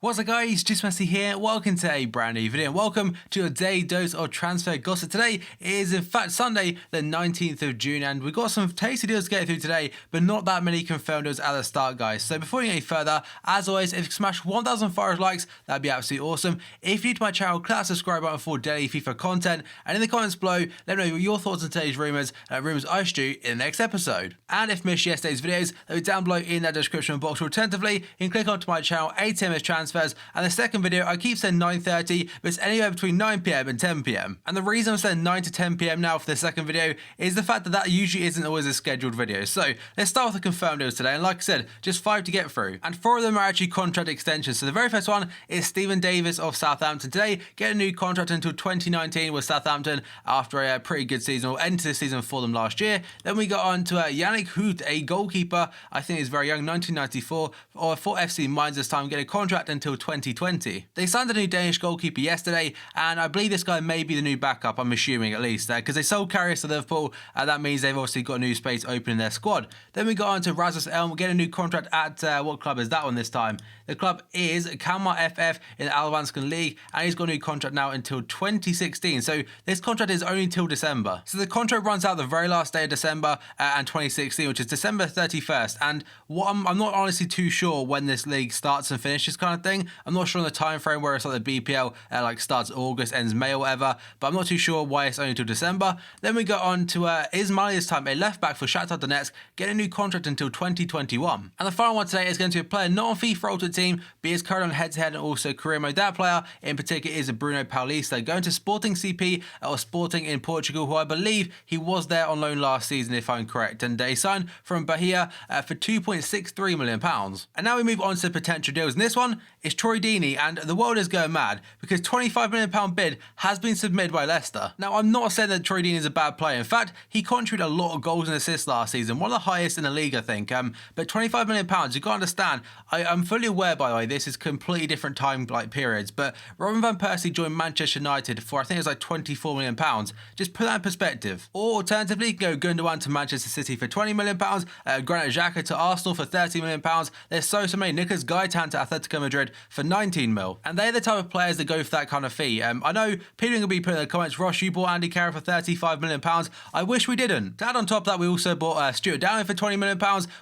What's up guys, just Messi here, welcome to a brand new video and welcome to your daily dose of transfer gossip. Today is in fact Sunday the 19th of June and we've got some tasty deals to get through today, but not that many confirmed deals at the start guys. So before we go any further, as always, if you smash 1,000 likes, that'd be absolutely awesome. If you're new to my channel, click that subscribe button for daily FIFA content, and in the comments below, let me know your thoughts on today's rumours I should do in the next episode. And if you missed yesterday's videos, they'll be down below in that description box. Alternatively, you can click onto my channel, 8am is transfers, and the second video I keep saying 9:30, but it's anywhere between 9pm and 10pm. And the reason I'm saying 9 to 10pm now for the second video is the fact that usually isn't always a scheduled video. So let's start with the confirmed deals today, and like I said, just 5 to get through, and 4 of them are actually contract extensions. So the very first one is Steven Davis of Southampton. Today, get a new contract until 2019 with Southampton after a pretty good season, or end to the season for them last year. Then we got on to Yannick Hoot, a goalkeeper, I think he's very young, 1994, or for FC Mainz this time, get a contract until 2020. They signed a new Danish goalkeeper yesterday, and I believe this guy may be the new backup, I'm assuming at least, because they sold Karius to Liverpool, and that means they've obviously got a new space open in their squad. Then we got on to Rasmus Elm, get a new contract at, what club is that one this time? The club is Kalmar FF in the Allsvenskan League, and he's got a new contract now until 2016. So this contract is only until December. So the contract runs out the very last day of December and 2016, which is December 31st. And what I'm not honestly too sure when this league starts and finishes kind of thing. I'm not sure on the time frame where it's like the BPL like starts August, ends May or whatever, but I'm not too sure why it's only until December. Then we got on to Ismail this time, a left back for Shakhtar Donetsk, getting a new contract until 2021. And the final one today is going to be a player not on FIFA Ultimate Team, but is currently on head-to-head and also career mode. That player in particular is Bruno Paulista, going to Sporting CP or Sporting in Portugal, who I believe he was there on loan last season if I'm correct, and they signed from Bahia for £2.63 million. And now we move on to potential deals, and this one is Troy Deeney, and the world is going mad because £25 million bid has been submitted by Leicester. Now I'm not saying that Troy Deeney is a bad player, in fact he contributed a lot of goals and assists last season, one of the highest in the league I think, but £25 million, you've got to understand, I'm fully aware by the way this is completely different time periods, but Robin van Persie joined Manchester United for I think it was like £24 million, just put that in perspective. Or alternatively, go Gundogan to Manchester City for £20 million, Granit Xhaka to Arsenal for £30 million, there's so many, Nicolas Gaitan to Atletico Madrid for 19 mil, and they're the type of players that go for that kind of fee. I know people will be putting in the comments, Ross, you bought Andy Carroll for £35 million, I wish we didn't. To add on top of that, we also bought Stuart Downing for £20 million,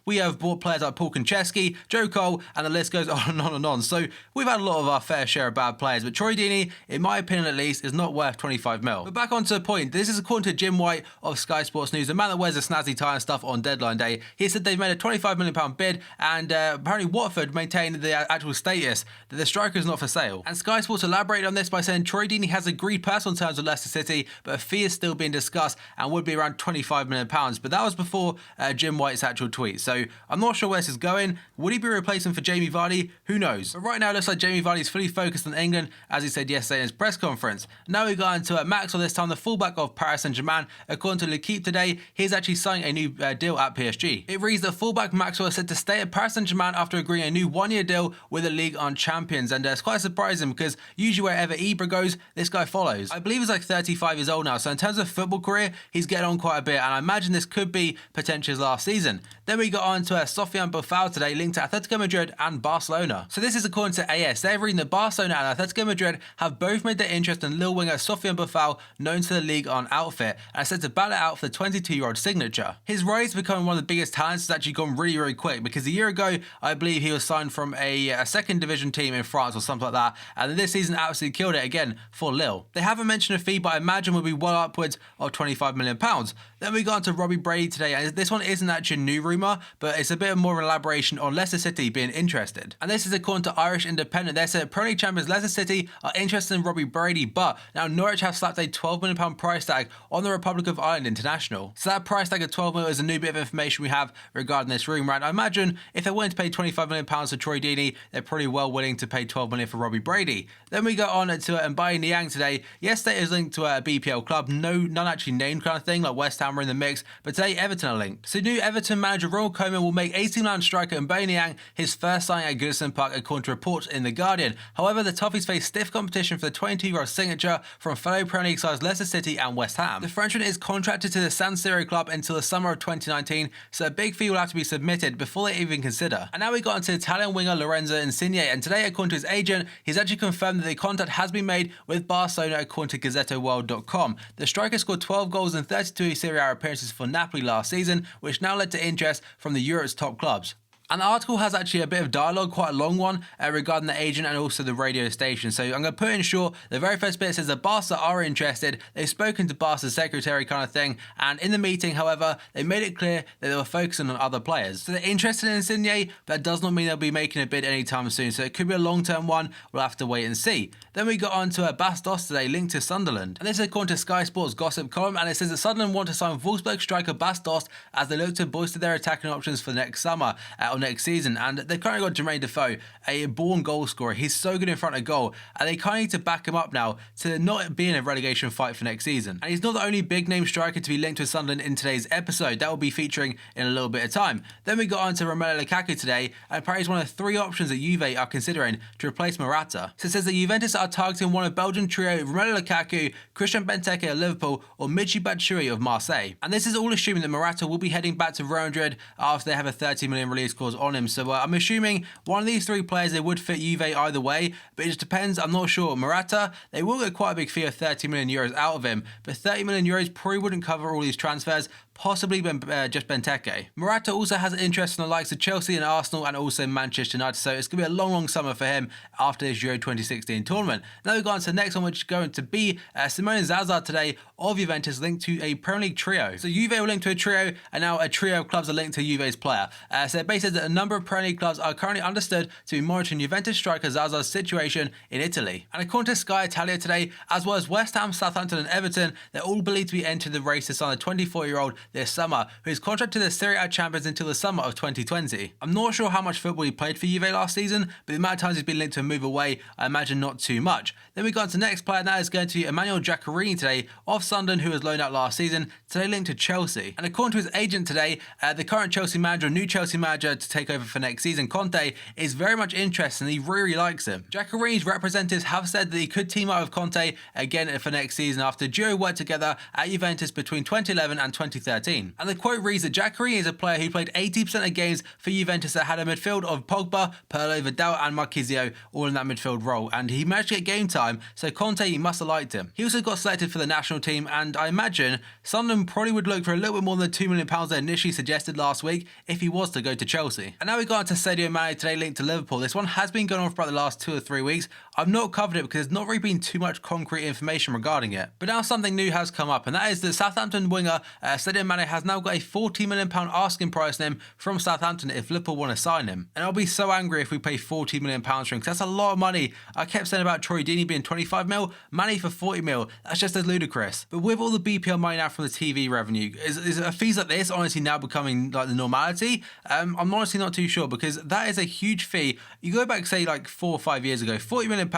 we have bought players like Paul Konchesky, Joe Cole, and the list goes on and on and on. So we've had a lot of our fair share of bad players, but Troy Deeney, in my opinion at least, is not worth 25 mil. But back onto the point, this is according to Jim White of Sky Sports News, the man that wears a snazzy tie and stuff on deadline day. He said they've made a £25 million bid, and apparently Watford maintained the actual status that the striker is not for sale. And Sky Sports elaborated on this by saying Troy Deeney has agreed personal terms with Leicester City, but a fee is still being discussed and would be around £25 million. But that was before Jim White's actual tweet. So I'm not sure where this is going. Would he be replacing for Jamie Vardy? Who knows? But right now it looks like Jamie Vardy is fully focused on England, as he said yesterday in his press conference. Now we got into Maxwell this time, the fullback of Paris Saint-Germain. According to L'Equipe today, he's actually signing a new deal at PSG. It reads that fullback Maxwell is set to stay at Paris Saint-Germain after agreeing a new one-year deal with the League on Champions, and it's quite surprising because usually wherever Ibra goes, this guy follows. I believe he's like 35 years old now, so in terms of football career, he's getting on quite a bit, and I imagine this could be potentially his last season. Then we got on to Sofiane Boufal today, linked to Atletico Madrid and Barcelona. So this is according to AS. They're reading that Barcelona and Atletico Madrid have both made their interest in Lille winger Sofiane Boufal, known to the league on outfit, and said to battle it out for the 22-year-old signature. His rise to becoming one of the biggest talents has actually gone really quick, because a year ago, I believe he was signed from a second division team in France or something like that, and this season absolutely killed it again for Lille. They haven't mentioned a fee, but I imagine will be well upwards of £25 million. Then we got on to Robbie Brady today, and this one isn't actually a new rumour, but it's a bit more of an elaboration on Leicester City being interested. And this is according to Irish Independent. They said Premier League champions Leicester City are interested in Robbie Brady, but now Norwich have slapped a £12 million price tag on the Republic of Ireland international. So that price tag of 12 million is a new bit of information we have regarding this rumour, and I imagine if they're willing to pay £25 million for Troy Deeney, they're probably well willing to pay £12 million for Robbie Brady. Then we got on to Mbaye Niang today. Yesterday it was linked to a BPL club, none actually named kind of thing, like West Ham were in the mix, but today Everton are linked. So new Everton manager Ronald Koeman will make 18-man striker Mbaye Niang his first signing at Goodison Park, according to reports in The Guardian. However, the Toffees face stiff competition for the 22-year-old signature from fellow Premier League sides Leicester City and West Ham. The Frenchman is contracted to the San Siro club until the summer of 2019, so a big fee will have to be submitted before they even consider. And now we got into Italian winger Lorenzo Insigne, and today, according to his agent, he's actually confirmed that the contact has been made with Barcelona, according to GazzettoWorld.com. The striker scored 12 goals in 32 Serie A appearances for Napoli last season, which now led to interest from the Europe's top clubs. And the article has actually a bit of dialogue, quite a long one, regarding the agent and also the radio station. So I'm going to put in short, the very first bit says that Barca are interested. They've spoken to Barca's secretary kind of thing. And in the meeting, however, they made it clear that they were focusing on other players. So they're interested in Insigne, but that does not mean they'll be making a bid anytime soon. So it could be a long-term one. We'll have to wait and see. Then we got on to Bastos today, linked to Sunderland. And this is according to Sky Sports gossip column. And it says that Sunderland want to sign Wolfsburg striker Bastos as they look to bolster their attacking options for next summer or next season. And they've currently got Jermaine Defoe, a born goal scorer. He's so good in front of goal, and they kind of need to back him up now to not be in a relegation fight for next season. And he's not the only big name striker to be linked with Sunderland in today's episode. That will be featuring in a little bit of time. Then we got on to Romelu Lukaku today, and apparently he's one of 3 options that Juve are considering to replace Morata. So it says that Juventus are targeting one of Belgian trio Romelu Lukaku, Christian Benteke of Liverpool, or Michy Batshuayi of Marseille. And this is all assuming that Morata will be heading back to Real Madrid after they have a 30 million release clause on him. So I'm assuming one of these 3 players, they would fit Juve either way, but it just depends. I'm not sure. Morata, they will get quite a big fee of 30 million euros out of him, but 30 million euros probably wouldn't cover all these transfers. Possibly just Benteke. Morata also has interest in the likes of Chelsea and Arsenal and also Manchester United, so it's going to be a long summer for him after this Euro 2016 tournament. Now we go on to the next one, which is going to be Simone Zaza today of Juventus, linked to a Premier League trio. So Juve were linked to a trio, and now a trio of clubs are linked to Juve's player. So it basically says that a number of Premier League clubs are currently understood to be monitoring Juventus striker Zaza's situation in Italy. And according to Sky Italia today, as well as West Ham, Southampton and Everton, they're all believed to be entered the race to sign the 24-year-old this summer, who is contracted to the Serie A champions until the summer of 2020. I'm not sure how much football he played for Juve last season, but the amount of times he's been linked to a move away, I imagine not too much. Then we got on to the next player, and that is going to be Emmanuel Giaccherini today of Sunderland, who was loaned out last season, today linked to Chelsea. And according to his agent today, the current Chelsea manager, new Chelsea manager to take over for next season, Conte, is very much interested and he really likes him. Giaccherini's representatives have said that he could team up with Conte again for next season after the duo worked together at Juventus between 2011 and 2013. And the quote reads that Giaccherini is a player who played 80% of games for Juventus that had a midfield of Pogba, Pirlo, Vidal and Marchisio all in that midfield role, and he managed to get game time, so Conte must have liked him. He also got selected for the national team, and I imagine Sunderland probably would look for a little bit more than the £2 million they initially suggested last week if he was to go to Chelsea. And now we got on to Sadio Mane today, linked to Liverpool. This one has been going on for about the last 2 or 3 weeks. I've not covered it because there's not really been too much concrete information regarding it. But now something new has come up, and that is that Southampton winger Sadio Mane has now got a £40 million asking price on him from Southampton if Liverpool want to sign him. And I'll be so angry if we pay £40 million for him, because that's a lot of money. I kept saying about Troy Deeney being 25 mil, Mane for 40 mil. That's just as ludicrous. But with all the BPL money now from the TV revenue, is fees like this honestly now becoming like the normality? I'm honestly not too sure, because that is a huge fee. You go back, say, like 4 or 5 years ago, £40 million,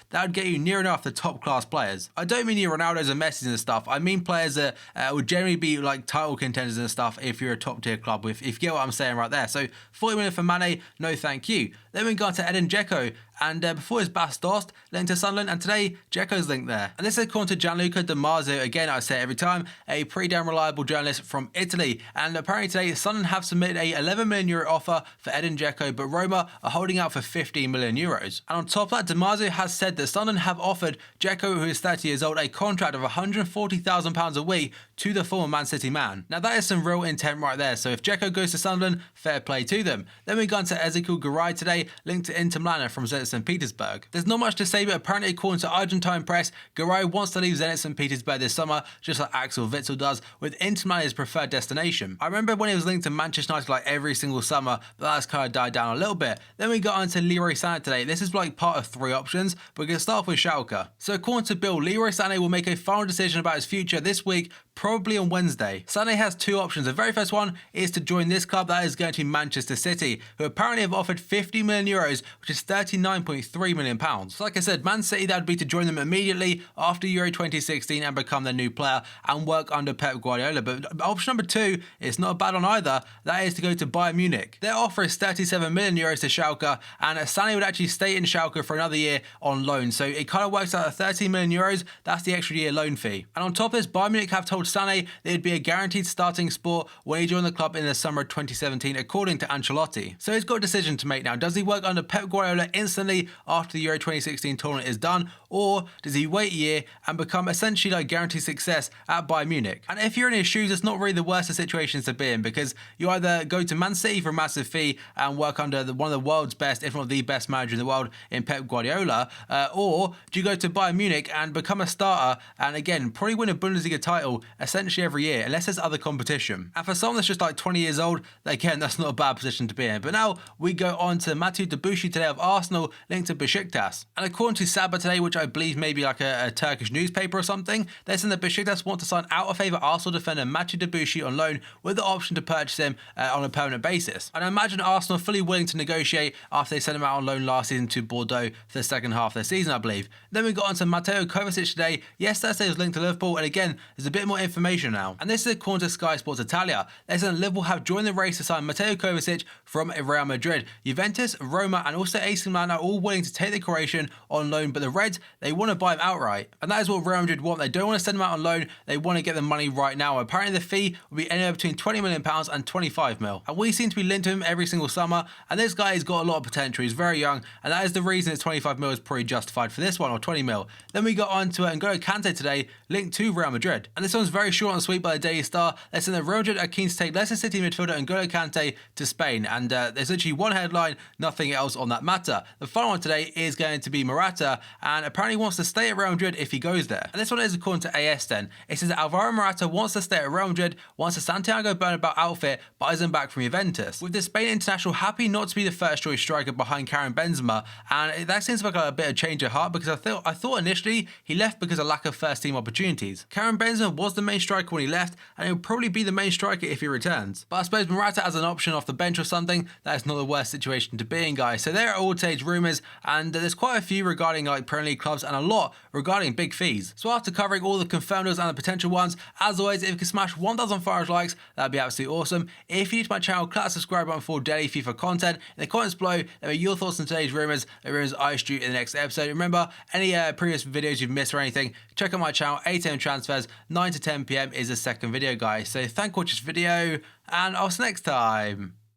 that would get you near enough the top class players. I don't mean your Ronaldos and Messis and stuff. I mean players that would generally be like title contenders and stuff if you're a top tier club, if you get what I'm saying right there. So 40 million for Mane, no thank you. Then we got to Edin Dzeko, and before his Bastos, linked to Sunderland, and today Dzeko's linked there. And this is according to Gianluca Di Marzio, again I say it every time, a pretty damn reliable journalist from Italy. And apparently today Sunderland have submitted a €11 million offer for Edin Dzeko, but Roma are holding out for €15 million. And on top of that, Di Marzio has said that Sunderland have offered Dzeko, who is 30 years old, a contract of £140,000 a week to the former Man City man. Now that is some real intent right there, so if Dzeko goes to Sunderland, fair play to them. Then we go on to Ezekiel Garay today, linked to Inter Milan from Zenit St. Petersburg. There's not much to say, but apparently according to Argentine press, Garay wants to leave Zenit St. Petersburg this summer, just like Axel Witsel does, with Inter Milan his preferred destination. I remember when he was linked to Manchester United like every single summer, but that's kind of died down a little bit. Then we got on to Leroy Sané today. This is like part of 3 options, but we're going to start off with Schalke. So according to Bill, Leroy Sané will make a final decision about his future this week, probably on Wednesday. Sané has 2 options. The very first one is to join this club, that is going to be Manchester City, who apparently have offered €50 million, which is £39.3 million. So like I said, Man City, that would be to join them immediately after Euro 2016 and become their new player and work under Pep Guardiola. But option number 2 is not bad on either, that is to go to Bayern Munich. Their offer is €37 million to Schalke, and Sané would actually stay in Schalke for another year on loan. So it kind of works out at €13 million, that's the extra year loan fee. And on top of this, Bayern Munich have told George Sané, it would be a guaranteed starting spot when he joined the club in the summer of 2017, according to Ancelotti. So he's got a decision to make now. Does he work under Pep Guardiola instantly after the Euro 2016 tournament is done, or does he wait a year and become essentially like guaranteed success at Bayern Munich? And if you're in his shoes, it's not really the worst of situations to be in, because you either go to Man City for a massive fee and work under one of the world's best, if not the best manager in the world in Pep Guardiola, or do you go to Bayern Munich and become a starter and again probably win a Bundesliga title essentially every year, unless there's other competition. And for someone that's just like 20 years old, again, that's not a bad position to be in. But now we go on to Mathieu Debuchy today of Arsenal, linked to Besiktas. And according to Sabah today, which I believe may be like a Turkish newspaper or something, they're saying that Besiktas want to sign out of favour Arsenal defender Mathieu Debuchy on loan with the option to purchase him on a permanent basis. And I imagine Arsenal are fully willing to negotiate after they sent him out on loan last season to Bordeaux for the second half of their season, I believe. Then we got on to Mateo Kovacic today. Yes, Thursday was linked to Liverpool, and again, there's a bit more information now. And this is according to Sky Sports Italia. They're saying Liverpool have joined the race to sign Mateo Kovacic from Real Madrid. Juventus, Roma, and also AC Milan are all willing to take the Croatian on loan, but the Reds, they want to buy him outright. And that is what Real Madrid want. They don't want to send him out on loan. They want to get the money right now. Apparently the fee will be anywhere between £20 million and 25 mil. And we seem to be linked to him every single summer. And this guy has got a lot of potential. He's very young. And that is the reason it's 25 mil is probably justified for this one, or 20 mil. Then we got on to N'Golo Kante today, linked to Real Madrid. And this one's very short and sweet by the Daily Star. They're saying that Real Madrid are keen to take Leicester City midfielder N'Golo Kante to Spain. And there's literally one headline, nothing else on that matter. The final one today is going to be Morata, and apparently wants to stay at Real Madrid if he goes there. And this one is according to AS then. It says that Alvaro Morata wants to stay at Real Madrid, wants a Santiago Bernabeu outfit, buys him back from Juventus. With the Spain international happy not to be the first choice striker behind Karim Benzema, and that seems like a bit of change of heart, because I thought initially he left because of lack of first team opportunities. Karim Benzema was the main striker when he left, and he'll probably be the main striker if he returns. But I suppose Morata as an option off the bench or something, that is not the worst situation to be in, guys. So there are all stage rumours, and there's quite a few regarding like Premier League clubs and a lot regarding big fees. So after covering all the confirmed deals and the potential ones, as always, if you can smash 1,500 likes, that'd be absolutely awesome. If you're new to my channel, click that subscribe button for daily FIFA content. In the comments below, let me know your thoughts on today's rumours, the rumours I shoot in the next episode. Remember, any previous videos you've missed or anything, check out my channel, 8 AM transfers, 9 to 10 PM is the second video, guys. So thank you for watching this video, and I'll see you next time.